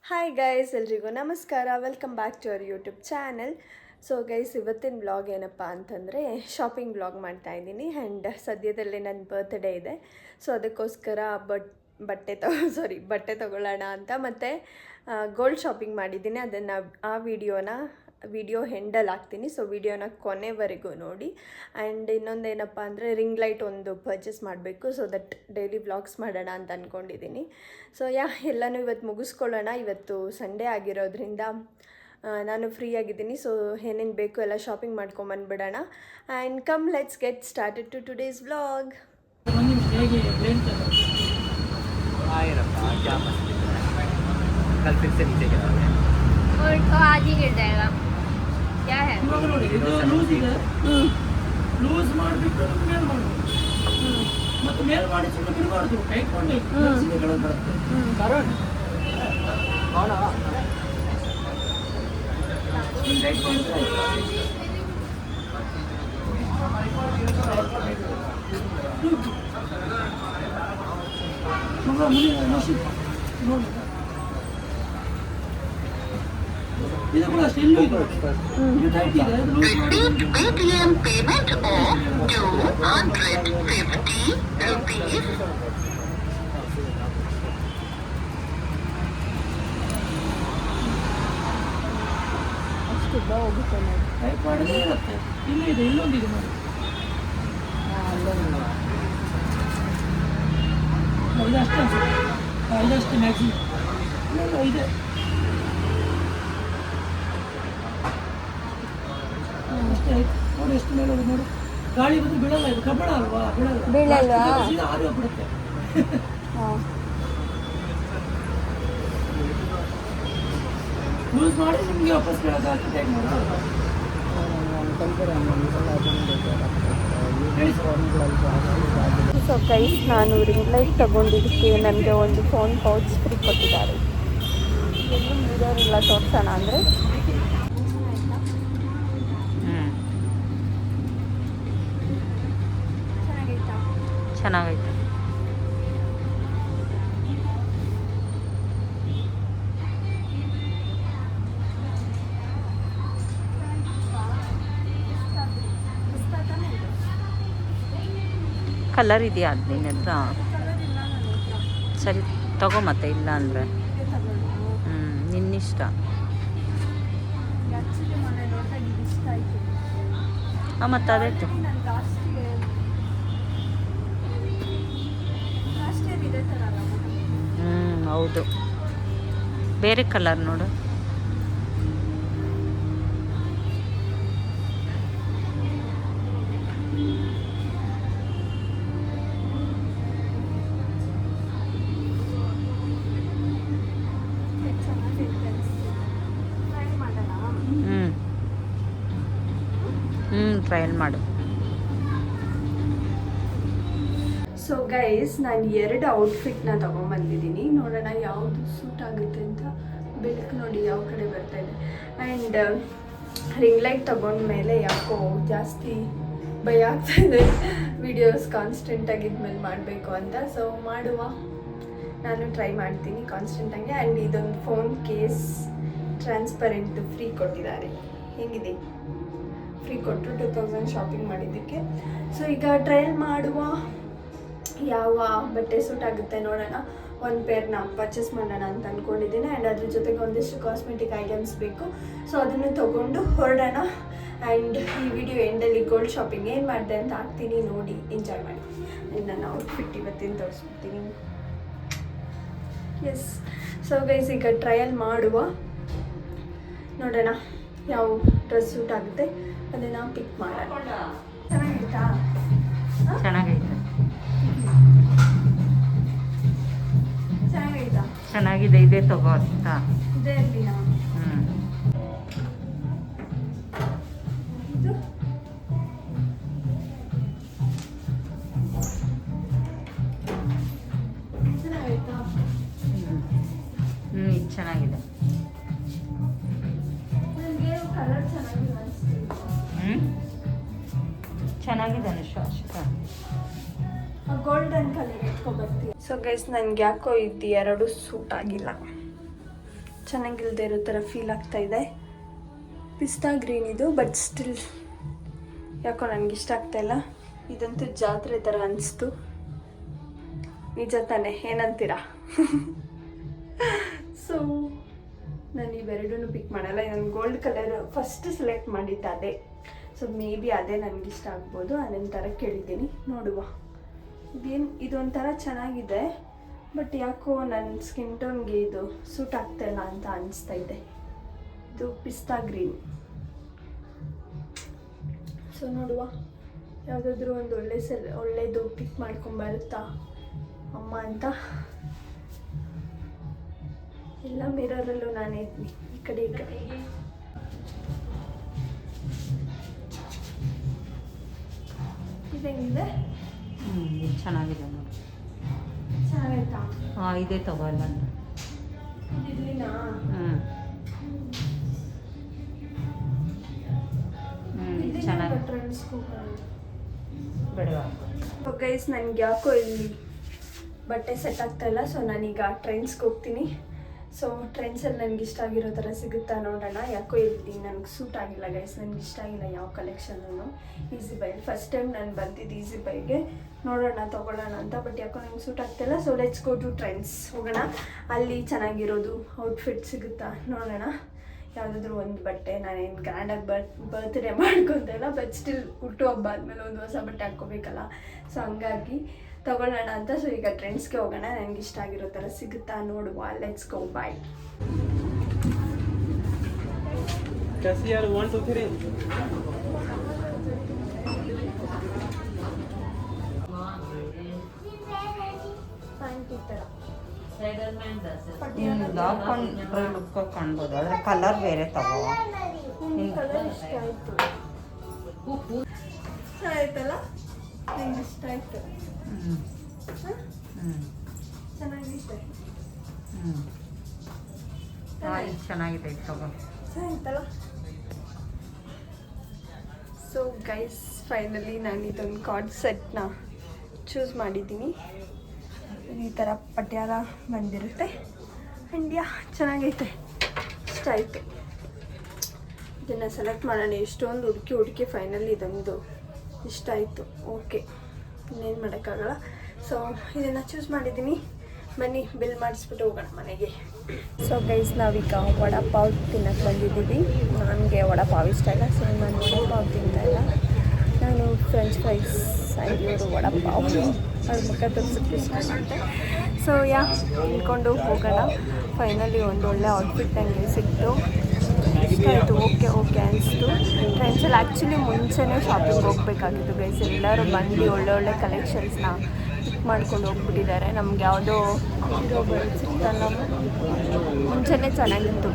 Hi guys, ಎಲ್ರಿಗೂ ನಮಸ್ಕಾರ. Welcome back to our YouTube channel. So guys, ಇವತ್ತಿನ blog ಏನಪ್ಪ ಅಂತಂದರೆ ಶಾಪಿಂಗ್ ಬ್ಲಾಗ್ ಮಾಡ್ತಾಯಿದ್ದೀನಿ. ಆ್ಯಂಡ್ ಸದ್ಯದಲ್ಲೇ ನನ್ನ ಬರ್ತ್ಡೇ ಇದೆ. ಸೊ ಅದಕ್ಕೋಸ್ಕರ ಬಟ್ಟೆ ತೊಗೊಳ್ಳೋಣ ಅಂತ ಮತ್ತು ಗೋಲ್ಡ್ ಶಾಪಿಂಗ್ ಮಾಡಿದ್ದೀನಿ. ಅದನ್ನು ವಿಡಿಯೋ ಹೆಂಡಲ್ಲಿ ಹಾಕ್ತೀನಿ. ಸೊ ವಿಡಿಯೋನ ಕೊನೆವರೆಗೂ ನೋಡಿ. ಆ್ಯಂಡ್ ಇನ್ನೊಂದೇನಪ್ಪ ಅಂದರೆ ರಿಂಗ್ ಲೈಟ್ ಒಂದು ಪರ್ಚೇಸ್ ಮಾಡಬೇಕು. ಸೊ ದಟ್ ಡೈಲಿ ವ್ಲಾಗ್ಸ್ ಮಾಡೋಣ ಅಂತ ಅಂದ್ಕೊಂಡಿದ್ದೀನಿ. ಸೊ ಎಲ್ಲನೂ ಇವತ್ತು ಮುಗಿಸ್ಕೊಳ್ಳೋಣ. ಇವತ್ತು ಸಂಡೇ ಆಗಿರೋದ್ರಿಂದ ನಾನು ಫ್ರೀ ಆಗಿದ್ದೀನಿ. ಸೊ ಏನೇನು ಬೇಕು ಎಲ್ಲ ಶಾಪಿಂಗ್ ಮಾಡ್ಕೊಂಬಂದ್ಬಿಡೋಣ. And come let's get started to today's vlog. कल फिर से नीचे गिरा है और तो आज ही गिर जाएगा. क्या है ಲೂಸ್ ಮಾಡಿಬಿಟ್ಟು ಮೇಲ್ ಮಾಡಬೇಕು. ಮತ್ತೆ ಮೇಲ್ ಮಾಡಿ ಸುಮ್ಮನೆ ಬಿಡಬಾರ್ದು, ಟೈಟ್ ಮಾಡಿ ಕೆಳಗೆ ಬರುತ್ತೆ. ಕಾರಣ ಟೈಟ್ ಮಾಡಿದ್ರೆ ನೋಡಿ ಇದು ಕೂಡ ಅಷ್ಟೇ. ಇಲ್ಲೂ ಇದು ಟೈಟ್ ಇದೆ. Paytm payment of 250 rupees. ಅಷ್ಟುದ್ದ ಹೋಗುತ್ತೆ ನೋಡಿ. ಟೈಟ್ ಮಾಡಿದ್ರೆ ಇರುತ್ತೆ. ಇಲ್ಲೂ ಇದೆ, ಇಲ್ಲೊಂದಿದೆ ನೋಡಿ. ಇದಷ್ಟೇ ಅನ್ಸುತ್ತೆ. ಇದಷ್ಟೇ ಮ್ಯಾಕ್ಸಿಮಮ್ ಇದೆ. ಅಷ್ಟೇ ಆಯ್ತು ನೋಡಿ. ಎಷ್ಟು ಮೇಲೆ ಹೋಗಿ ನೋಡಿ. ಗಾಳಿ ಬಂದು ಬೀಳಲ್ಲ. ಇದು ಕಬ್ಬಣ ಅಲ್ವಾ? ಬೀಳಲ್ವಾ? ಹಾರಿ ಹೋಗ್ಬಿಡುತ್ತೆ. ಯೂಸ್ ಮಾಡಿ ನಿಮಗೆ ವಾಪಸ್ ಕೆಳಗೆ ಹಾಕಿ ಟೈಟ್ ಮಾಡೋದು. ಸೊ ಗೈಸ್, ನಾನು ರಿಂಗ್ ಲೈಟ್ ತೊಗೊಂಡಿದ್ದಕ್ಕೆ ನನಗೆ ಒಂದು ಫೋನ್ ಪೌಚ್ ಫ್ರೀ ಕೊಟ್ಟಿದ್ದಾರೆ. ಎಲ್ಲೂ ಮಿರರ್ ಇಲ್ಲ ತೋರಿಸೋಣ ಅಂದರೆ. ಚೆನ್ನಾಗೈತೆ. ಕಲರ್ ಇದೆಯಾ ಅದು ನಿನ್ನ ಹತ್ರ? ಸರಿ ತಗೋ, ಮತ್ತೆ ಇಲ್ಲ ಅಂದರೆ ನಿನ್ನಿಷ್ಟ. ಹಾಂ, ಮತ್ತು ಅದಾಯ್ತು. ಹೌದು, ಬೇರೆ ಕಲರ್ ನೋಡು. ಟ್ರಯಲ್ ಮಾಡು. ಸೊ ಗೈಸ್, ನಾನು 2 ಔಟ್ಫಿಟ್ನ ತೊಗೊಂಬಂದಿದ್ದೀನಿ. ನೋಡೋಣ ಯಾವುದು ಸೂಟ್ ಆಗುತ್ತೆ ಅಂತ. ಬೆಳಕು ನೋಡಿ ಯಾವ ಕಡೆ ಬರ್ತಾ ಇದೆ. ಆ್ಯಂಡ್ ರಿಂಗ್ ಲೈಟ್ ತೊಗೊಂಡ್ಮೇಲೆ ಯಾಕೋ ಜಾಸ್ತಿ ಭಯ ಆಗ್ತಾಯಿದೆ ವಿಡಿಯೋಸ್ ಕಾನ್ಸ್ಟೆಂಟಾಗಿದ್ಮೇಲೆ ಮಾಡಬೇಕು ಅಂತ. ಸೊ ನಾನು ಟ್ರೈ ಮಾಡ್ತೀನಿ ಕಾನ್ಸ್ಟೆಂಟಾಗಿ. ಆ್ಯಂಡ್ ಇದೊಂದು ಫೋನ್ ಕೇಸ್ ಟ್ರಾನ್ಸ್ಪರೆಂಟ್ ಫ್ರೀ ಕೊಟ್ಟಿದ್ದಾರೆ. ಹೇಗಿದೆ? ಫ್ರೀ ಕೊಟ್ಟರು 2000 ಶಾಪಿಂಗ್ ಮಾಡಿದ್ದಕ್ಕೆ. ಸೊ ಈಗ ಟ್ರಯಲ್ ಮಾಡುವ, ಯಾವ ಬಟ್ಟೆ ಸೂಟ್ ಆಗುತ್ತೆ ನೋಡೋಣ. ಒಂದು ಪೇರ್ನ ಪರ್ಚೇಸ್ ಮಾಡೋಣ ಅಂತ ಅಂದ್ಕೊಂಡಿದ್ದೀನಿ. ಆ್ಯಂಡ್ ಅದ್ರ ಜೊತೆಗೆ ಒಂದಿಷ್ಟು ಕಾಸ್ಮೆಟಿಕ್ ಐಟಮ್ಸ್ ಬೇಕು. ಸೊ ಅದನ್ನು ತೊಗೊಂಡು ಹೊರಡೋಣ. ಆ್ಯಂಡ್ ಈ ವಿಡಿಯೋ ಎಂಡಲ್ಲಿ ಗೋಲ್ಡ್ ಶಾಪಿಂಗ್ ಏನು ಮಾಡಿದೆ ಅಂತ ಹಾಕ್ತೀನಿ, ನೋಡಿ ಎಂಜಾಯ್ ಮಾಡಿ. ಆ್ಯಂಡ್ ನಾನು ಔಟ್ಫಿಟ್ ಇವತ್ತಿನ ತೋರಿಸ್ಬಿಡ್ತೀನಿ. ಎಸ್. ಸೊ ಗೈಸ್, ಈಗ ಟ್ರಯಲ್ ಮಾಡುವ, ನೋಡೋಣ ಯಾವ ಡ್ರೆಸ್ ಸೂಟ್ ಆಗುತ್ತೆ ಅದನ್ನು ಪಿಕ್ ಮಾಡೋಣ. ಚೆನ್ನಾಗಿತ್ತಾ? ಚೆನ್ನಾಗೈತೆ. ಚೆನ್ನಾಗೈತಾ? ಚೆನ್ನಾಗಿದೆ. ಇದೇ ತಗೋ ಅಂತ. ಇದೇ ಇರಲಿ. ನಾವು ಇದು ಚೆನ್ನಾಗೈತಾ? ಇದು ಚೆನ್ನಾಗಿದೆ. ನನಗೆ ಕಲರ್ ಚೆನ್ನಾಗಿದೆ ಅನಿಸ್ತಿದೆ. ಚೆನ್ನಾಗಿದೆ ಅನುಷ ಅಷ್ಟೇ. ಗೋಲ್ಡನ್ ಕಲರ್ ಎತ್ಕೊಬರ್ತೀವಿ. ಸೊ ಗೈಸ್, ನನಗೆ ಯಾಕೋ ಇದು ಎರಡು ಸೂಟ್ ಆಗಿಲ್ಲ. ಚೆನ್ನಾಗಿಲ್ಲದೆ ಇರೋ ಥರ ಫೀಲ್ ಆಗ್ತಾ ಇದೆ. ಪಿಸ್ತಾ ಗ್ರೀನ್ ಇದು, ಬಟ್ ಸ್ಟಿಲ್ ಯಾಕೋ ನನಗಿಷ್ಟ ಆಗ್ತಾಯಿಲ್ಲ. ಇದಂತೂ ಜಾತ್ರೆ ಥರ ಅನಿಸ್ತು. ನಿಜ ತಾನೆ, ಏನಂತೀರಾ? ಸೊ ನಾನು ಇವೆರಡೂ ಪಿಕ್ ಮಾಡಲ್ಲ. ನಾನು ಗೋಲ್ಡ್ ಕಲರ್ ಫಸ್ಟ್ ಸೆಲೆಕ್ಟ್ ಮಾಡಿದ್ದೆ ಅದೇ. ಸೊ ಮೇ ಬಿ ಅದೇ ನನಗಿಷ್ಟ ಆಗ್ಬೋದು. ಅದೊಂದು ಥರ ಕೇಳಿದ್ದೀನಿ, ನೋಡುವ. ಇದೊಂಥರ ಚೆನ್ನಾಗಿದೆ, ಬಟ್ ಯಾಕೋ ನನ್ನ ಸ್ಕಿನ್ ಟೋನ್ಗೆ ಇದು ಸೂಟ್ ಆಗ್ತಾಯಿಲ್ಲ ಅಂತ ಅನಿಸ್ತಾ ಇದೆ. ಇದು ಪಿಸ್ತಾ ಗ್ರೀನ್. ಸೊ ನೋಡುವ, ಯಾವುದಾದ್ರೂ ಒಂದು ಒಳ್ಳೆಯದು ಪಿಕ್ ಮಾಡ್ಕೊಂಬರುತ್ತಾ ಅಮ್ಮ ಅಂತ. ಎಲ್ಲ ಮಿರರಲ್ಲೂ ನಾನೇ ಇದ್ದೀನಿ, ಈ ಕಡೆ ಈ ಕಡೆ. ಇದೇನಿದೆ? ಇದು ಚೆನ್ನಾಗಿದೆ ನೋಡಿ. ಚೆನ್ನಾಗೈತಾ? ಹಾಂ, ಇದೇ ತಗೋಲ್ಲ. ಇರ್ಲಿನಾ? ಚೆನ್ನಾಗಿ ಬೇಡವಾ? ಗೈಸ್, ನನಗೆ ಯಾಕೋ ಇಲ್ಲಿ ಬಟ್ಟೆ ಸೆಟ್ ಆಗ್ತಾಯಿಲ್ಲ. ಸೊ ನಾನೀಗ ಟ್ರೆಂಡ್ಸ್ಗೆ ಹೋಗ್ತೀನಿ. ಸೊ ಟ್ರೆಂಡ್ಸಲ್ಲಿ ನನಗೆ ಇಷ್ಟ ಆಗಿರೋ ಥರ ಸಿಗುತ್ತಾ ನೋಡೋಣ. ಯಾಕೋ ಇಲ್ಲಿ ನನಗೆ ಸೂಟ್ ಆಗಿಲ್ಲ ಗೈಸ್, ನನಗೆ ಇಷ್ಟ ಆಗಿಲ್ಲ ಯಾವ ಕಲೆಕ್ಷನೂ. ಈಸಿ ಬೈ ಫಸ್ಟ್ ಟೈಮ್ ನಾನು ಬಂದಿದ್ದು ಈಸಿ ಬೈಗೆ, ನೋಡೋಣ ತೊಗೊಳ್ಳೋಣ ಅಂತ. ಬಟ್ ಯಾಕೋ ನನಗೆ ಸೂಟ್ ಆಗ್ತಾಯಿಲ್ಲ. So let's go to Trends, ಹೋಗೋಣ. ಅಲ್ಲಿ ಚೆನ್ನಾಗಿರೋದು ಔಟ್ಫಿಟ್ ಸಿಗುತ್ತಾ ನೋಡೋಣ. ಯಾವುದಾದ್ರೂ ಒಂದು ಬಟ್ಟೆ, ನಾನೇನು ಗ್ರ್ಯಾಂಡಾಗಿ ಬರ್ತ್ಡೇ ಮಾಡ್ಕೊತಿಲ್ಲ, ಬಟ್ ಸ್ಟಿಲ್ ಹುಟ್ಟುಹಬ್ಬ ಆದಮೇಲೆ ಒಂದು ಹೊಸ ಬಟ್ಟೆ ಹಾಕ್ಕೋಬೇಕಲ್ಲ. ಸೊ ಹಂಗಾಗಿ ತೊಗೊಳ್ಳೋಣ ಅಂತ. ಸೊ ಈಗ ಟ್ರೆಂಡ್ಸ್ಗೆ ಹೋಗೋಣ. ನನಗೆ ಇಷ್ಟ ಆಗಿರೋ ಥರ ಸಿಗುತ್ತಾ ನೋಡುವ. Let's go, bye. ಪ್ಯಾಂಟ್ ಈ ಥರ ಹಾಕೊಂಡ್ರೆ ಲುಕ್ ಕಾಣ್ಬೋದು, ಆದರೆ ಕಲರ್ ಬೇರೆ ತಗೋ. ಕಲರ್ ಇಷ್ಟ ಆಯಿತು, ಇಷ್ಟ ಆಯ್ತಲ್ಲ, ನಂಗೆ ಇಷ್ಟ ಆಯಿತು. ಚೆನ್ನಾಗಿದೆ. ಇದು ಚೆನ್ನಾಗಿದೆ, ಇದು ತಗೋ. ಆಯ್ತಲ್ಲ. ಸೊ ಗೈಸ್, ಫೈನಲಿ ನಾನು ಇದೊಂದು ಕಾರ್ಡ್ ಸೆಟ್ನ ಚೂಸ್ ಮಾಡಿದ್ದೀನಿ. ಈ ಥರ ಪಟ್ಯಾರ ಬಂದಿರುತ್ತೆ. ಆ್ಯಂಡ್ ಚೆನ್ನಾಗೈತೆ, ಇಷ್ಟ ಆಯಿತು. ಇದನ್ನು ಸೆಲೆಕ್ಟ್ ಮಾಡೋಣ. ಎಷ್ಟೊಂದು ಹುಡುಕಿ ಫೈನಲಿ ಇದೊಂದು ಇಷ್ಟ ಆಯಿತು. ಓಕೆ, ಇನ್ನೇನು ಮಾಡೋಕ್ಕಾಗಲ್ಲ. ಸೊ ಇದನ್ನು ಚೂಸ್ ಮಾಡಿದ್ದೀನಿ. ಬನ್ನಿ ಬಿಲ್ ಮಾಡಿಸ್ಬಿಟ್ಟು ಹೋಗೋಣ ಮನೆಗೆ. ಸೊ ಗೈಸ್, ನಾವೀಗ ವಡಾಪಾವ್ ತಿನ್ನೋಕ್ಕೆ ಬಂದಿದ್ದೀವಿ. ನನಗೆ ವಡಾಪಾವ್ ಇಷ್ಟ ಇಲ್ಲ, ಸೊ ನಾನು ವಡಾಪಾವ್ ತಿಂತಾ ಇಲ್ಲ. ನಾನು ಫ್ರೆಂಚ್ ಫ್ರೈಸ್ ಇವರು ವಡಾಪಾವ್ ಅವ್ರ ಮುಖ ತೋರಿಸೋಕ್ಕೆ ಇಷ್ಟ ಆಗುತ್ತೆ. ಸೊ ತಿನ್ಕೊಂಡು ಹೋಗೋಣ. ಫೈನಲಿ ಒಂದು ಒಳ್ಳೆ ಔಟ್ಫಿಟ್ ನನಗೆ ಸಿಕ್ತು, ಇಷ್ಟ ಆಯಿತು. ಓಕೆ ಅನಿಸ್ತು. ಫ್ರೆಂಡ್ಸಲ್ಲಿ ಆ್ಯಕ್ಚುಲಿ ಮುಂಚೆನೇ ಶಾಪಿಂಗ್ ಹೋಗಬೇಕಾಗಿತ್ತು ಗೈಸ್. ಎಲ್ಲರೂ ಬಂದು ಒಳ್ಳೆ ಕಲೆಕ್ಷನ್ಸ್ನ ಪಿಕ್ ಮಾಡ್ಕೊಂಡು ಹೋಗ್ಬಿಟ್ಟಿದ್ದಾರೆ. ನಮ್ಗೆ ಯಾವುದೋ ಸಿಗ್ತಲ್ಲ, ಮುಂಚೆನೇ ಚೆನ್ನಾಗಿತ್ತು,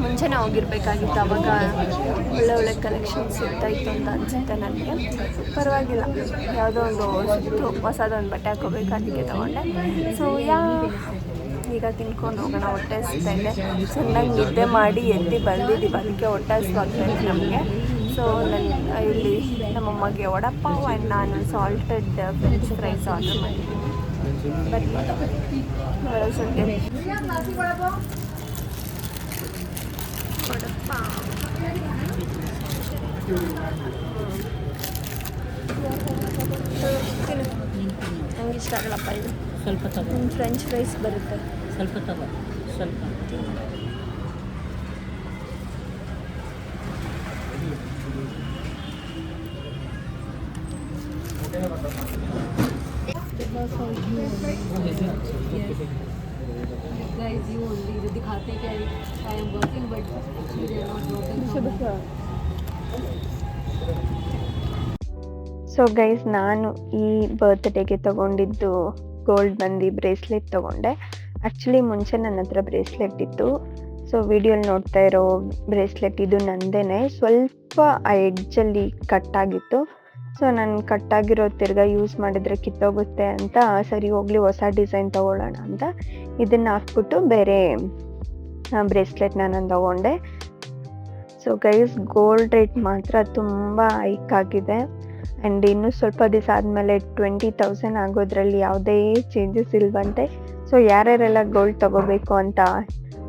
ಮುಂಚೆನೇ ಹೋಗಿರ್ಬೇಕಾಗಿತ್ತು. ಆವಾಗ ಒಳ್ಳೆ ಕಲೆಕ್ಷನ್ಸ್ ಸಿಗ್ತಾಯಿತ್ತು ಅಂತ ಅನಿಸುತ್ತೆ ನನಗೆ. ಪರವಾಗಿಲ್ಲ, ಯಾವುದೋ ಒಂದು ಸಿಕ್ತು, ಹೊಸದೊಂದು ಬಟ್ಟೆ ಹಾಕೋಬೇಕು, ಅದಕ್ಕೆ ತೊಗೊಂಡೆ. ಸೊ ಈಗ ತಿನ್ಕೊಂಡು ಹೋಗೋಣ. ಹೊಟ್ಟೆ ಹಸ್ತಾ ಇದೆ, ಚೆನ್ನಾಗಿ ನಿದ್ದೆ ಮಾಡಿ ಎದ್ದು ಬಂದಿದ್ದೀವಿ, ಅದಕ್ಕೆ ಹೊಟ್ಟೆ ಹಸ್ವಾಗ್ತಾಯಿದೆ ನಮಗೆ. ಸೊ ನಾನು ಇಲ್ಲಿ ನಮ್ಮಮ್ಮಗೆ ವಡಾಪಾವ್ ಆ್ಯಂಡ್ ನಾನು ಸಾಲ್ಟೆಡ್ ಫ್ರೆಂಚ್ ಫ್ರೈಸ್ ಆರ್ಡರ್ ಮಾಡಿದ್ದೀನಿ. ನಂಗೆ ಇಷ್ಟ ಆಗಲ್ಲಪ್ಪ ಇದು. ಸ್ವಲ್ಪ ತಗೋ. ಫ್ರೆಂಚ್ ಫ್ರೈಸ್ ಬರುತ್ತೆ, ಸ್ವಲ್ಪ ತಗೋ, ಸ್ವಲ್ಪ. Guys, you only दिखाते क्या I am working, but actually they are not working. So guys, ನಾನು ಈ ಬರ್ತ್ಡೇಗೆ ತೊಗೊಂಡಿದ್ದು ಗೋಲ್ಡ್ ಬಂದು ಬ್ರೇಸ್ಲೆಟ್ ತೊಗೊಂಡೆ. ಆ್ಯಕ್ಚುಲಿ ಮುಂಚೆ ನನ್ನ ಹತ್ರ ಬ್ರೇಸ್ಲೆಟ್ ಇತ್ತು. ಸೊ ವಿಡಿಯೋಲಿ ನೋಡ್ತಾ ಇರೋ ಬ್ರೇಸ್ಲೆಟ್ ಇದು ನಂದೇ. ಸ್ವಲ್ಪ ಆ ಎಡ್ಜಲ್ಲಿ ಕಟ್ಟಾಗಿತ್ತು. ಸೊ ನಾನು ಕಟ್ಟಾಗಿರೋ ತಿರ್ಗಾ ಯೂಸ್ ಮಾಡಿದರೆ ಕಿತ್ತೋಗುತ್ತೆ ಅಂತ, ಸರಿ ಹೋಗಲಿ ಹೊಸ ಡಿಸೈನ್ ತೊಗೊಳ್ಳೋಣ ಅಂತ ಇದನ್ನು ಹಾಕ್ಬಿಟ್ಟು ಬೇರೆ ಬ್ರೇಸ್ಲೆಟ್ನ ನಾನು ತೊಗೊಂಡೆ. ಸೊ ಗೈಸ್, ಗೋಲ್ಡ್ ರೇಟ್ ಮಾತ್ರ ತುಂಬ ಹೈಕ್ ಆಗಿದೆ. ಆ್ಯಂಡ್ ಇನ್ನೂ ಸ್ವಲ್ಪ ದಿವಸ ಆದಮೇಲೆ 20,000 ಆಗೋದ್ರಲ್ಲಿ ಯಾವುದೇ ಚೇಂಜಸ್ ಇಲ್ವಂತೆ. ಸೊ ಯಾರ್ಯಾರೆಲ್ಲ ಗೋಲ್ಡ್ ತೊಗೋಬೇಕು ಅಂತ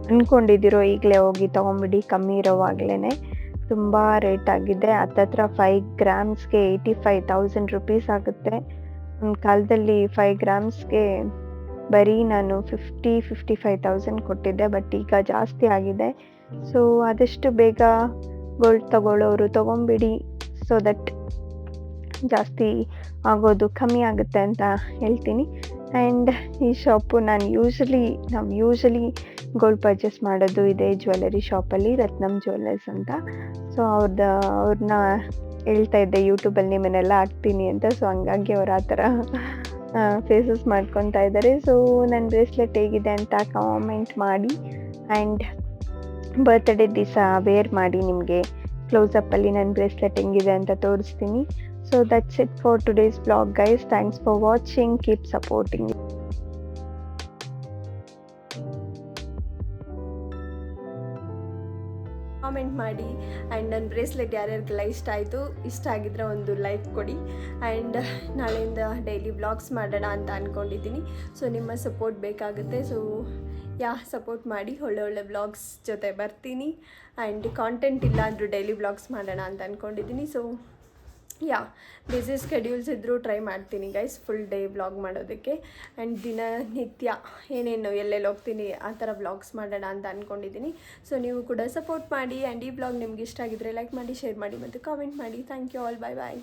ಅಂದ್ಕೊಂಡಿದ್ದೀರೋ ಈಗಲೇ ಹೋಗಿ ತೊಗೊಂಬಿಡಿ, ಕಮ್ಮಿ ಇರೋವಾಗಲೇ. ತುಂಬ ರೇಟ್ ಆಗಿದೆ, ಹತ್ತತ್ರ 5 ಗ್ರಾಮ್ಸ್ಗೆ 85,000 ರುಪೀಸ್ ಆಗುತ್ತೆ. ಒಂದು ಕಾಲದಲ್ಲಿ 5 ಗ್ರಾಮ್ಸ್ಗೆ ಬರೀ ನಾನು 55,000 ಕೊಟ್ಟಿದ್ದೆ, ಬಟ್ ಈಗ ಜಾಸ್ತಿ ಆಗಿದೆ. ಸೊ ಆದಷ್ಟು ಬೇಗ ಗೋಲ್ಡ್ ತಗೊಳ್ಳೋರು ತೊಗೊಂಬಿಡಿ, ಸೊ ದಟ್ ಜಾಸ್ತಿ ಆಗೋದು ಕಮ್ಮಿ ಆಗುತ್ತೆ ಅಂತ ಹೇಳ್ತೀನಿ. ಆ್ಯಂಡ್ ಈ ಶಾಪು ನಾವು ಯೂಶಲಿ ಗೋಲ್ಡ್ ಪರ್ಚೇಸ್ ಮಾಡೋದು ಇದೆ ಜ್ಯುವೆಲರಿ ಶಾಪಲ್ಲಿ, ರತ್ನಮ್ ಜ್ಯುವೆಲ್ಲರ್ಸ್ ಅಂತ. ಸೊ ಅವ್ರನ್ನ ಹೇಳ್ತಾ ಇದ್ದೆ ಯೂಟ್ಯೂಬಲ್ಲಿ ನಿಮ್ಮನ್ನೆಲ್ಲ ಹಾಕ್ತೀನಿ ಅಂತ. ಸೊ ಹಂಗಾಗಿ ಅವ್ರು ಆ ಥರ ಫೇಸಸ್ ಮಾಡ್ಕೊತಾ ಇದ್ದಾರೆ. ಸೊ ನನ್ನ ಬ್ರೇಸ್ಲೆಟ್ ಹೇಗಿದೆ ಅಂತ ಕಾಮೆಂಟ್ ಮಾಡಿ, ಆ್ಯಂಡ್ ಬರ್ತ್ಡೇ ದಿವಸ ವೇರ್ ಮಾಡಿ ನಿಮಗೆ ಕ್ಲೋಸಪ್ಪಲ್ಲಿ ನನ್ನ ಬ್ರೇಸ್ಲೆಟ್ ಹೆಂಗಿದೆ ಅಂತ ತೋರಿಸ್ತೀನಿ. So that's it for today's vlog, guys. Thanks for watching. Keep supporting. Comment ಮಾಡಿ, ಆ್ಯಂಡ್ ನನ್ನ ಬ್ರೇಸ್ಲೆಟ್ ಯಾರ್ಯಾರಿಗೆಲ್ಲ ಇಷ್ಟ ಆಗಿದ್ರೆ ಒಂದು ಲೈಕ್ ಕೊಡಿ. ಆ್ಯಂಡ್ ನಾಳೆಯಿಂದ ಡೈಲಿ ವ್ಲಾಗ್ಸ್ ಮಾಡೋಣ ಅಂತ ಅಂದ್ಕೊಂಡಿದ್ದೀನಿ. ಸೊ ನಿಮ್ಮ ಸಪೋರ್ಟ್ ಬೇಕಾಗುತ್ತೆ. ಸೊ ಸಪೋರ್ಟ್ ಮಾಡಿ, ಒಳ್ಳೆ ವ್ಲಾಗ್ಸ್ ಜೊತೆ ಬರ್ತೀನಿ. ಆ್ಯಂಡ್ ಕಾಂಟೆಂಟ್ ಇಲ್ಲ ಅಂದರೂ ಡೈಲಿ ವ್ಲಾಗ್ಸ್ ಮಾಡೋಣ ಅಂತ ಅಂದ್ಕೊಂಡಿದ್ದೀನಿ. ಸೊ ಬಿಸಿ ಸ್ಕೆಡ್ಯೂಲ್ಸ್ ಇದ್ದರೂ ಟ್ರೈ ಮಾಡ್ತೀನಿ ಗೈಸ್, ಫುಲ್ ಡೇ ವ್ಲಾಗ್ ಮಾಡೋದಕ್ಕೆ. ಆ್ಯಂಡ್ ದಿನನಿತ್ಯ ಏನೇನು ಎಲ್ಲೆಲ್ಲಿ ಹೋಗ್ತೀನಿ ಆ ಥರ ವ್ಲಾಗ್ಸ್ ಮಾಡೋಣ ಅಂತ ಅಂದ್ಕೊಂಡಿದ್ದೀನಿ. ಸೊ ನೀವು ಕೂಡ ಸಪೋರ್ಟ್ ಮಾಡಿ. ಆ್ಯಂಡ್ ಈ ವ್ಲಾಗ್ ನಿಮ್ಗೆ ಇಷ್ಟ ಆಗಿದ್ರೆ ಲೈಕ್ ಮಾಡಿ, ಶೇರ್ ಮಾಡಿ ಮತ್ತು ಕಾಮೆಂಟ್ ಮಾಡಿ. Thank you all. Bye bye.